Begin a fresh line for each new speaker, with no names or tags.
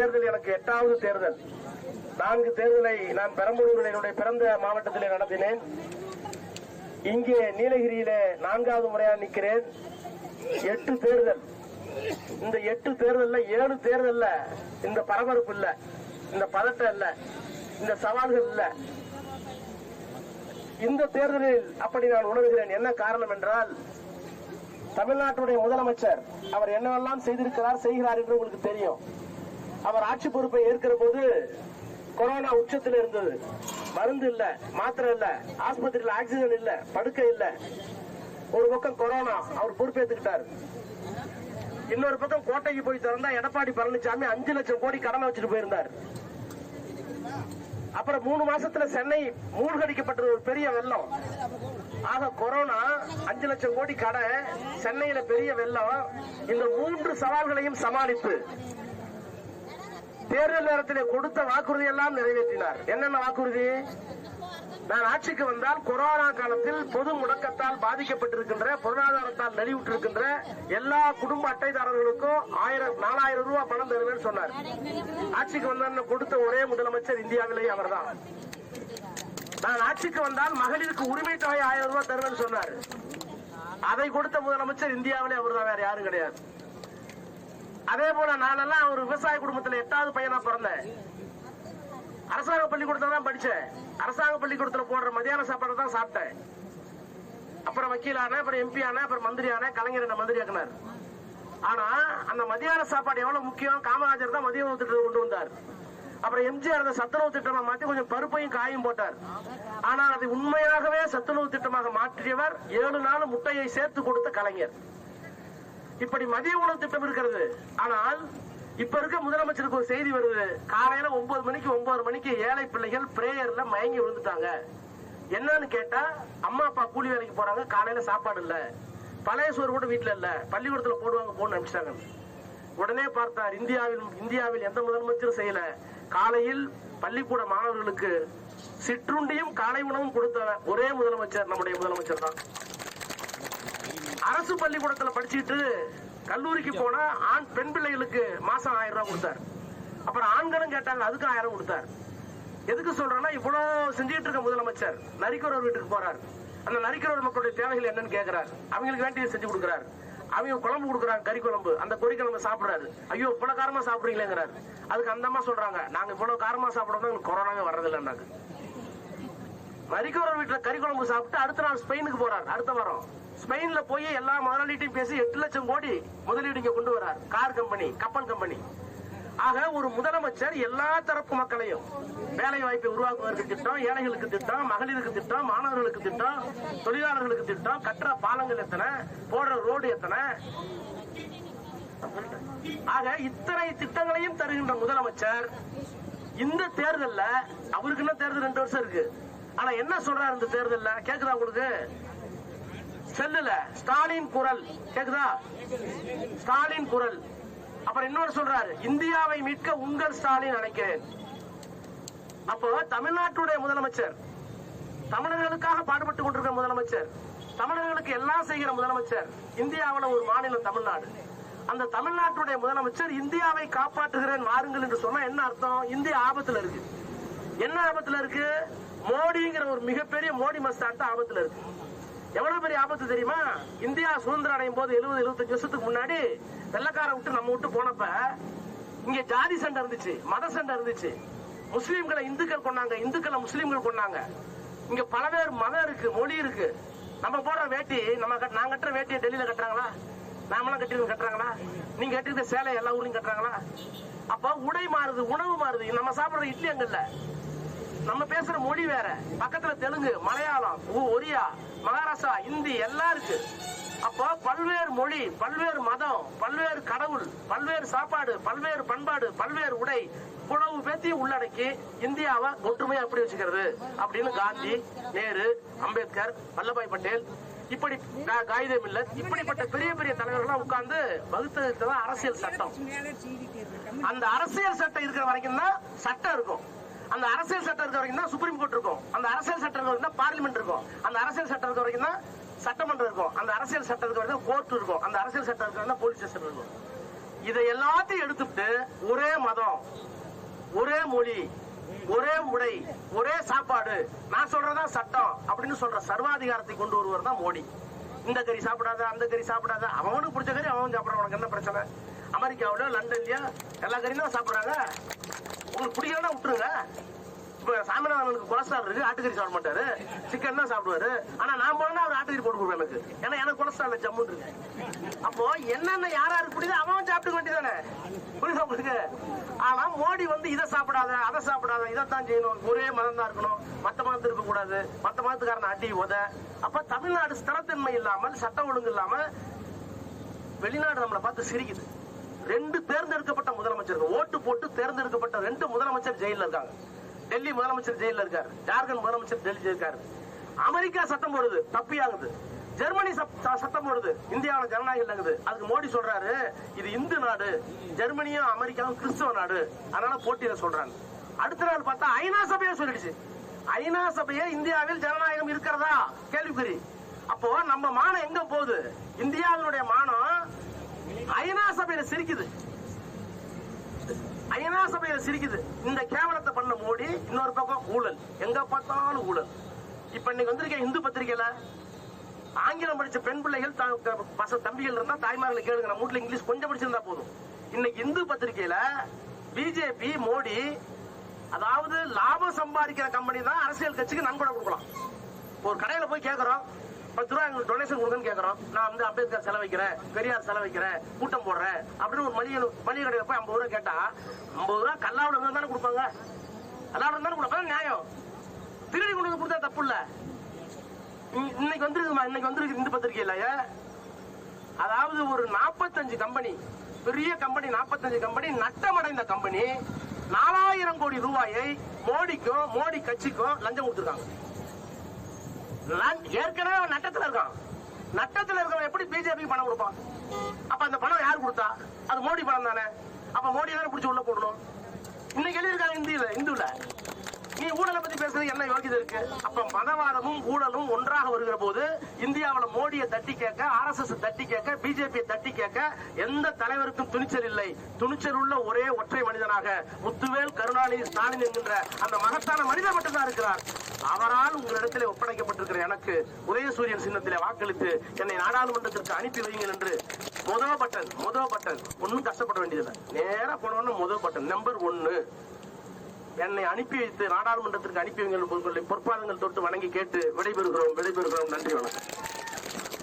தேர்தல் எனக்கு 8வது தேர்தல். 4 தேர்தலை நான் பெரம்பலூரில் என்னுடைய பிறந்த மாவட்டத்திலே நடத்தினேன். இங்கே நீலகிரியிலே 4வது முறையாக நிற்கிறேன். 8 தேர்தல். இந்த 8 தேர்தல்ல 7 தேர்தல்ல இந்த பரபரப்பு இல்ல, இந்த பதட்டம் இல்ல, இந்த சவால்கள் இல்ல. இந்த தேர்தலில் அப்படி நான் உணர்கிறேன். என்ன காரணம் என்றால், தமிழ்நாட்டுடைய முதலமைச்சர் அவர் என்னவெல்லாம் செய்திருக்கிறார், செய்கிறார் என்று உங்களுக்கு தெரியும். அவர் ஆட்சி பொறுப்பை ஏற்கிற போது கொரோனா உச்சத்தில் இருந்தது. மருந்து இல்ல, மாத்திரை இல்ல, ஆஸ்பத்திரியில் ஆக்சிஜன் இல்ல, படுக்கை இல்ல. ஒரு பக்கம் கொரோனா, அவர் பொறுப்பேற்றுக்கிட்டார். இன்னொரு பக்கம் கோட்டைக்கு போய் திறந்தா எடப்பாடி பழனிசாமி 5 லட்சம் கோடி கடனை வச்சுட்டு போயிருந்தார். அப்புறம் 3 மாசத்துல சென்னை மூழ்கடிக்கப்பட்டது, ஒரு பெரிய வெள்ளம். ஆக கொரோனா, 5 லட்சம் கோடி கடன், சென்னையில பெரிய வெள்ளம். இந்த 3 சவால்களையும் சமாளிப்பு தேர்தல் நேரத்தில் கொடுத்த வாக்குறுதி எல்லாம் நிறைவேற்றினார். என்னென்ன வாக்குறுதி? நான் ஆட்சிக்கு வந்தால் கொரோனா காலத்தில் பொது முடக்கத்தால் பாதிக்கப்பட்டிருக்கின்ற, பொருளாதாரத்தால் நலிவுற்றிருக்கின்ற எல்லா குடும்ப அட்டைதாரர்களுக்கும் 4000 ரூபாய் பணம் தருவேன் சொன்னார். ஆட்சிக்கு வந்தால் கொடுத்த ஒரே முதலமைச்சர் இந்தியாவிலேயே அவர்தான். நான் ஆட்சிக்கு வந்தால் மகளிருக்கு உரிமை தொகை 1000 ரூபாய் தருவேன் சொன்னார். அதை கொடுத்த முதலமைச்சர் இந்தியாவிலே அவர்தான், வேற யாரும் கிடையாது. அதே போல நானெல்லாம் ஒரு விவசாய குடும்பத்தில் 8வது பையனா பிறந்தேன். அரசாங்க பள்ளிக்கூடத்துல தான் படிச்சேன். அரசாங்க பள்ளிக்கூடத்துல போடுற மதியான சாப்பாடு தான் சாப்பிட்டேன். அப்புறம் வக்கீல் ஆன, அப்புறம் எம்பி ஆன, அப்புறம் மந்திரி ஆன. கலைஞர் என்ன மந்திரி ஆக்கினார். ஆனா அந்த மதியான சாப்பாடு எவ்வளவு முக்கியம்? காமராஜர் தான் மதிய உணவு திட்டத்தை கொண்டு வந்தார். அப்புறம் எம்ஜிஆர் அதை சத்துணவு திட்டமா மாற்றி கொஞ்சம் பருப்பையும் காயும் போட்டார். ஆனால் அதை உண்மையாகவே சத்துணவு திட்டமாக மாற்றியவர் 7 நாள் முட்டையை சேர்த்து கொடுத்த கலைஞர். இப்படி மதிய உணவு திட்டம் இருக்கிறது. ஆனால் இப்ப இருக்க முதலமைச்சருக்கு ஒரு செய்தி வருது. காலையில 9 மணிக்கு ஏழை பிள்ளைகள் பிரேயர்ல மயங்கி விழுந்துட்டாங்க. என்னன்னு கேட்டா, அம்மா அப்பா கூலி வேலைக்கு போறாங்க, காலையில சாப்பாடு இல்ல, பழைய சோறு கூட வீட்டுல இல்ல, பள்ளிக்கூடத்துல போடுவாங்க, போன்னு அனுப்பிச்சிட்டாங்க. உடனே பார்த்தார், இந்தியாவில் எந்த முதலமைச்சரும் செய்யல. காலையில் பள்ளிக்கூட மாணவர்களுக்கு சிற்றுண்டியும் காலை உணவும் கொடுத்த ஒரே முதலமைச்சர் நம்முடைய முதலமைச்சர் தான். அரசு பள்ளிக்கூடத்துல படிச்சுட்டு கல்லூரிக்கு போனா பெண் பிள்ளைகளுக்கு மாசம் 1000 ரூபாய் கொடுத்தார். அப்புறம் ஆண்களும் கேட்டாங்க, அதுக்கு 1000 கொடுத்தார். எதுக்கு சொல்றேன்னா, இவ்வளவு செஞ்சுட்டு இருக்க முதலமைச்சர் நரிக்கிறவர் வீட்டுக்கு போறார். அந்த நரிக்கிறவர் மக்களுடைய தேவைகள் என்னன்னு கேட்கிறார். அவங்களுக்கு வேண்டியது செஞ்சு கொடுக்கிறார். அவங்க குழம்பு கொடுக்குறாங்க, கறி குழம்பு. அந்த கொடி குழம்பு சாப்பிடுறாரு. ஐயோ இவ்வளவு காரமா சாப்பிடுறீங்களேங்கிறாரு. அதுக்கு அந்த அம்மா சொல்றாங்க, நாங்க இவ்வளவு காரமா சாப்பிடணும், எங்களுக்கு கொரோனாவே வர்றதில்லைன்னாங்க. நரிக்கிறவர் வீட்டுல கறி குழம்பு சாப்பிட்டு அடுத்த நாள் ஸ்பெயினுக்கு போறார். அடுத்த வாரம் ஸ்பெயின்ல போய் எல்லா முதலாளிட்டையும் பேசி 8 லட்சம் கோடி முதலீடு இங்க கொண்டு வரார். கார் கம்பெனி, கப்பல் கம்பெனி. ஆக ஒரு முதலமைச்சர் எல்லா தரப்பு மக்களையும் வேலை வாய்ப்பை உருவாக்குவதற்கு திட்டம், ஏழைகளுக்கு திட்டம், மகளிருக்கு திட்டம், மாணவர்களுக்கு திட்டம், தொழிலாளர்களுக்கு திட்டம், கட்டுற பாலங்கள் எத்தனை, போடுற ரோடு எத்தனை. ஆக இத்தனை திட்டங்களையும் தருகின்ற முதலமைச்சர் இந்த தேர்தல்ல, அவருக்கு என்ன தேர்தல் 2 வருஷம் இருக்கு. ஆனா என்ன சொல்றாரு இந்த தேர்தல்ல? கேக்குதா உங்களுக்கு? செல்லுல ஸ்டாலின் குரல் கேக்குதா? ஸ்டாலின் குரல். அப்புறம் இன்னொரு சொல்றாரு, இந்தியாவை மீட்க உங்கள் ஸ்டாலின் அழைக்கிறேன். அப்போ தமிழ்நாட்டுடைய முதலமைச்சர், தமிழர்களுக்காக பாடுபட்டு கொண்டிருக்கிற முதலமைச்சர், தமிழர்களுக்கு எல்லாம் செய்கிற முதலமைச்சர். இந்தியாவில் ஒரு மாநிலம் தமிழ்நாடு. அந்த தமிழ்நாட்டுடைய முதலமைச்சர் இந்தியாவை காப்பாற்றுகிறேன் வாருங்கள் என்று சொன்னா என்ன அர்த்தம்? இந்தியா ஆபத்துல இருக்கு. என்ன ஆபத்துல இருக்கு? மோடிங்கிற ஒரு மிகப்பெரிய மோடி மஸ்தாட்ட ஆபத்துல இருக்கு. எவ்வளவு பெரிய ஆபத்து தெரியுமா? இந்தியா சுதந்திரம் அடையும் போது 70-75 வருஷத்துக்கு முன்னாடி வெள்ளக்கார விட்டு நம்ம விட்டு போனப்ப இங்க ஜாதி சண்டை இருந்துச்சு, மத சண்டை இருந்துச்சு. முஸ்லீம்களை இந்துக்கள் கொண்டாங்க, இந்துக்களை முஸ்லீம்கள் கொண்டாங்க. இங்க பலவேறு மதம் இருக்கு, மொழி இருக்கு. நம்ம போடுற வேட்டி, நான் கட்டுற வேட்டியை டெல்லியில கட்டுறாங்களா? நாமெல்லாம் கட்டி கட்டுறாங்களா? நீங்க கட்டிருக்க சேலை எல்லா ஊர்லயும் கட்டுறாங்களா? அப்ப உடை மாறுது, உணவு மாறுது. நம்ம சாப்பிடுற இட்லி அங்கல்ல, நம்ம பேசுற மொழி வேற. பக்கத்துல தெலுங்கு, மலையாளம், ஒரியா, மகாராஷ்டிரா, இந்தி எல்லாம் இருக்கு. அப்போ பல்வேறு மொழி, பல்வேறு மதம், பல்வேறு கடவுள், பல்வேறு சாப்பாடு, பல்வேறு பண்பாடு, பல்வேறு உடை, புலவு பேத்தியும் உள்ளடக்கி இந்தியாவை ஒற்றுமையா எப்படி வச்சுக்கிறது அப்படின்னு காந்தி, நேரு, அம்பேத்கர், வல்லபாய் பட்டேல், இப்படி காகிதே மில்லத், இப்படிப்பட்ட பெரிய பெரிய தலைவர்கள் உட்கார்ந்து வகுத்ததுதான் அரசியல் சட்டம். அந்த அரசியல் சட்டம் இருக்கிற வரைக்கும் தான் சட்டம் இருக்கும். அந்த அரசியல் சட்டம் இருக்க வரைக்கும் தான் சுப்ரீம் கோர்ட் இருக்கும். அந்த அரசியல் சட்டம் இருக்க வரைக்கும் தான் பார்லிமெண்ட் இருக்கும். அந்த அரசியல் சட்டம் இருக்க வரைக்கும் தான் சட்டமன்றம் இருக்கும். அந்த அரசியல் சட்டம் இருக்க வரைக்கும் கோர்ட் இருக்கும். அந்த அரசியல் சட்டம் இருக்க வரைக்கும் போலீஸ் ஸ்டேஷன் இருக்கும். இதை எல்லாத்தையும் எடுத்துட்டு ஒரே மதம், ஒரே மொழி, ஒரே உடை, ஒரே சாப்பாடு, நான் சொல்றதா சட்டம் அப்படின்னு சொல்ற சர்வாதிகாரத்தை கொண்டு வருவர் தான் மோடி. இந்த கறி சாப்பிடாத, அந்த கறி சாப்பிடாத, அவனுக்கு பிடிச்ச கறி அவன் சாப்பிடறான். உனக்கு என்ன பிரச்சனை? அமெரிக்காவில, லண்டன்லயா எல்லா கறியும் தான் சாப்பிடுறாங்க. உங்களுக்கு பிடிக்கலன்னா விட்டுருங்க. இப்ப சாமிநாதனுக்கு கொலஸ்ட்ரால் இருக்கு, ஆட்டுக்கறி சாப்பிட மாட்டாரு, சிக்கன் தான் சாப்பிடுவாரு. ஆனா நான் போனா அவர் ஆட்டுக்கறி போட்டு கொடுப்பேன் எனக்கு, ஏன்னா எனக்கு கொலஸ்ட்ரால் ஜம்மு இருக்கு. அப்போ என்னென்ன யாராருக்கு பிடிக்குது அவன் சாப்பிட்டுக்க வேண்டியதானே, புரியுதா உங்களுக்கு? ஆனா மோடி வந்து இதை சாப்பிடாத, அதை சாப்பிடாத, இதைத்தான் செய்யணும், ஒரே மதம் தான் இருக்கணும், மத்த மதத்து இருக்க கூடாது, மத்த மதத்துக்காரன் அடி உத. அப்ப தமிழ்நாடு ஸ்திரத்தன்மை இல்லாமல், சட்டம் ஒழுங்கு இல்லாம வெளிநாடு நம்மளை பார்த்து சிரிக்குது. 2 தேர்ந்தெடுக்கப்பட்ட முதலமைச்சர்கள், ஓட்டு போட்டு தேர்ந்தெடுக்கப்பட்ட 2 முதலமைச்சர் ஜெயில இருக்காங்க. டெல்லி முதலமைச்சர் ஜெயில இருக்காரு, ஜார்க்கண்ட் முதலமைச்சர் டெல்லி இருக்காரு. அமெரிக்கா சட்டம் போடுது, தப்பியாகுது. ஜெர்மனி சட்டம் போடுது, இந்தியாவில் ஜனநாயகம் இல்லங்குது. அதுக்கு மோடி சொல்றாரு இது இந்து நாடு, ஜெர்மனியும் அமெரிக்காவும் கிறிஸ்தவ நாடு, அதனால போட்டியில சொல்றாங்க. அடுத்த நாள் பார்த்தா ஐநா சபையை சொல்லிடுச்சு. ஐநா சபையை இந்தியாவில் ஜனநாயகம் இருக்கிறதா கேள்விக்குறி. அப்போ நம்ம மானம் எங்க போகுது? இந்தியாவினுடைய மானம் ஐநா சபையில சிரிக்குது, ஐநா சபையில சிரிக்குது. இந்த கேவலத்தை பண்ண மோடி. இன்னொரு பக்கம் ஊழல், எங்க பார்த்தாலும் ஊழல். இப்ப இன்னைக்கு வந்திருக்க இந்து பத்திரிகையில ஆங்கிலம் படிச்ச பெண் பிள்ளைகள் தம்பிகள் இருந்தா தாய்மார்களை கேளுங்க, நம்ம வீட்டுல இங்கிலீஷ் கொஞ்சம் படிச்சிருந்தா போதும். இன்னைக்கு இந்து பத்திரிகையில பிஜேபி மோடி, அதாவது லாபம் சம்பாதிக்கிற கம்பெனி தான் அரசியல் கட்சிக்கு நன்கொடை கொடுக்கலாம். ஒரு கடையில போய் கேட்கறோம், 10 ரூபாய் எங்களுக்கு டொனேஷன் கொடுங்கன்னு கேட்கறோம். நான் வந்து அம்பேத்கர் செலவைக்கிறேன், பெரியார் செலவைக்கிறேன், கூட்டம் போடுறேன் அப்படின்னு ஒரு மளிகை கடையில போய் 50 ரூபாய் கேட்டா 50 ரூபாய் கல்லாவோட இருந்தா தானே கொடுப்பாங்க, கல்லாவோட இருந்தாலும் கொடுப்பாங்க. நியாயம். திருடி கொண்டு கொடுத்தா தப்பு இல்ல. இன்னைக்கு வந்திருக்கு இந்து பத்திரிகை இல்லையா, அதாவது ஒரு 45 கம்பெனி, பெரிய கம்பெனி, 45 கம்பெனி, நட்டமடைந்த கம்பெனி 4000 கோடி ரூபாயை மோடிக்கும் மோடி கட்சிக்கும் லஞ்சம் கொடுத்திருக்காங்க. ஏற்கனவே நட்டத்தில் இருக்கான். நட்டத்தில் இருக்கவன் எப்படி பிஜேபி பணம் கொடுப்பான்? அப்ப அந்த பணம் யார் கொடுத்தா? அது மோடி பணம் தானே. அப்ப மோடி தானே பிடிச்சி உள்ள போடணும். இன்னைக்கு எழுதியிருக்காங்க இந்துல. நீ ஊழலை பத்தி பேசுறது என்ன யோகிதை இருக்கு? அப்ப மதவாதமும் ஊழலும் ஒன்றாக வருகிற போது இந்தியாவில் மோடியை தட்டி கேட்க, RSS தட்டி கேட்க, பிஜேபியை தட்டி கேட்க எந்த தலைவருக்கும் துணிச்சல் இல்லை. துணிச்சல் உள்ள ஒரே ஒற்றை மனிதனாக முத்துவேல் கருணாநிதி ஸ்டாலின் என்கின்ற அந்த மகத்தான மனிதர் மட்டும்தான் இருக்கிறார். அவரால் உங்களிடத்திலே ஒப்படைக்கப்பட்டிருக்கிற எனக்கு உதயசூரியன் சின்னத்திலே வாக்களித்து என்னை நாடாளுமன்றத்திற்கு அனுப்பி வையுங்கள் என்று முதல் பட்டன் ஒன்னும் கஷ்டப்பட வேண்டியதில்லை. நேரா போனோன்னு முதல் பட்டன் நம்பர் 1 என்னை அனுப்பி வைத்து நாடாளுமன்றத்திற்கு அனுப்பி வைங்கள் பொற்பாதங்கள் தொட்டு வணங்கி கேட்டு விடைபெறுகிறோம். நன்றி, வணக்கம்.